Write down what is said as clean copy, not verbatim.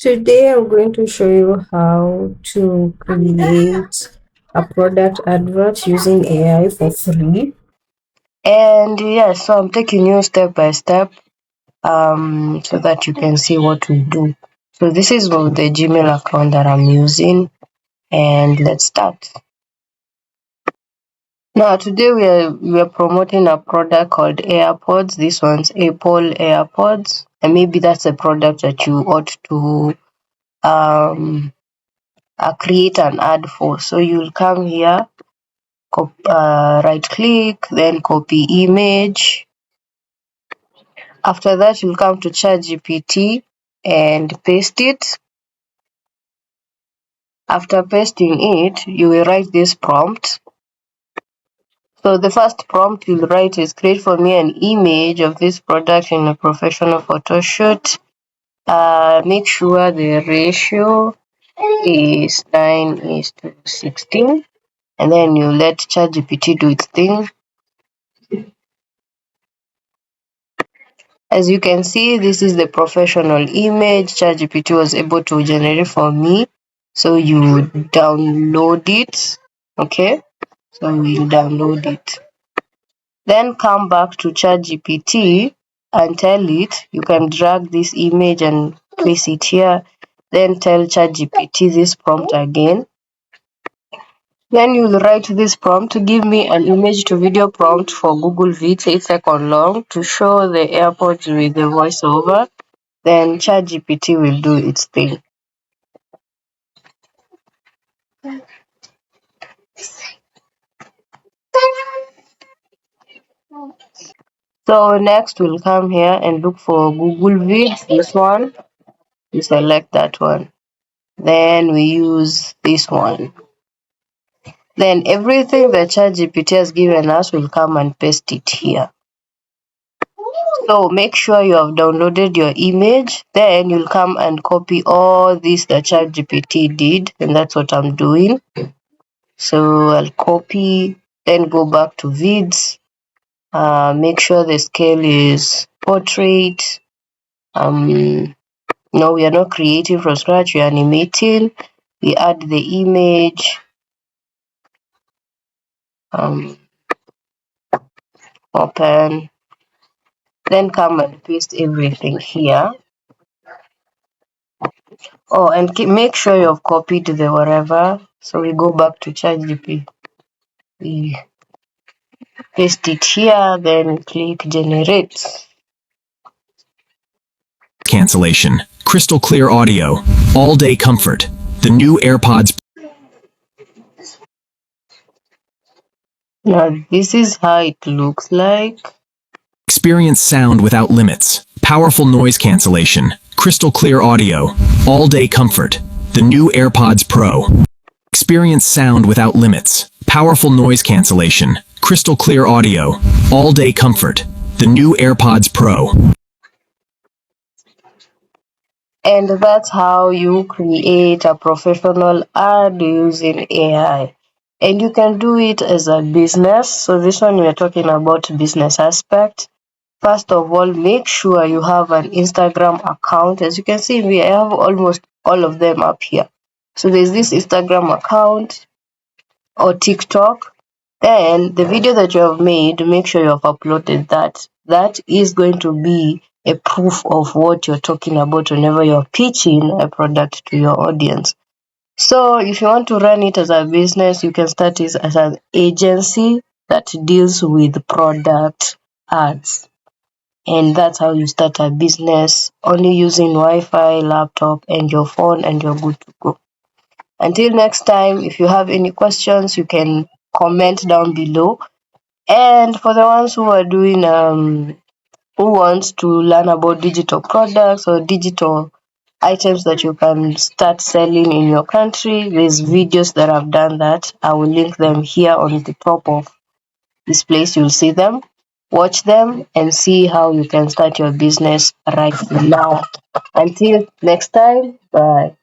Today I'm going to show you how to create a product advert using AI for free. And yes, so I'm taking you step by step so that you can see what we do. So this is with the Gmail account that I'm using, and let's start. Now today we are promoting a product called AirPods. This one's Apple AirPods, and maybe that's a product that you ought to um create an ad for. So you'll come here, right click, then copy image. After that, you'll come to ChatGPT and paste it. After pasting it, you will write this prompt. So the first prompt you'll write is create for me an image of this product in a professional photo shoot. Make sure the ratio is 9:16, and then you let ChatGPT do its thing. As you can see, this is the professional image ChatGPT was able to generate for me. So you download it, okay? So we'll download it. Then come back to ChatGPT and tell it you can drag this image and place it here. Then tell ChatGPT this prompt again. Then you'll write this prompt to give me an image to video prompt for Google Vids 8-second long to show the airports with the voiceover. Then ChatGPT will do its thing. So next we'll come here and look for Google Vids, this one. You select that one. Then we use this one. Then everything that ChatGPT has given us will come and paste it here. So make sure you have downloaded your image. Then you'll come and copy all this that ChatGPT did, and that's what I'm doing. So I'll copy, then go back to Vids. Make sure the scale is portrait. No, we are not creating from scratch, we are animating. We add the image. Open. Then come and paste everything here. Oh, and make sure you've copied the whatever. So we go back to ChatGPT. We paste it here, then click generate. Cancellation, crystal clear audio, all day comfort. The new AirPods. Now this is how it looks like. Experience sound without limits. Powerful noise cancellation, crystal clear audio, all day comfort. The new AirPods Pro. Experience sound without limits. Powerful noise cancellation, crystal clear audio, all day comfort. The new AirPods Pro. And that's how you create a professional ad using AI. And you can do it as a business. So this one we're talking about business aspect. First of all, make sure you have an Instagram account. As you can see, we have almost all of them up here. So there's this Instagram account or TikTok. Then the video that you have made, make sure you have uploaded that. That is going to be a proof of what you're talking about whenever you're pitching a product to your audience. So if you want to run it as a business, you can start it as an agency that deals with product ads. And that's how you start a business, only using Wi-Fi, laptop, and your phone, and you're good to go. Until next time, if you have any questions, you can comment down below. And for the ones who are doing who wants to learn about digital products or digital items that you can start selling in your country, there's videos that I've done that. I will link them here on the top of this place. You'll see them, watch them, and see how you can start your business right now. Until next time, bye.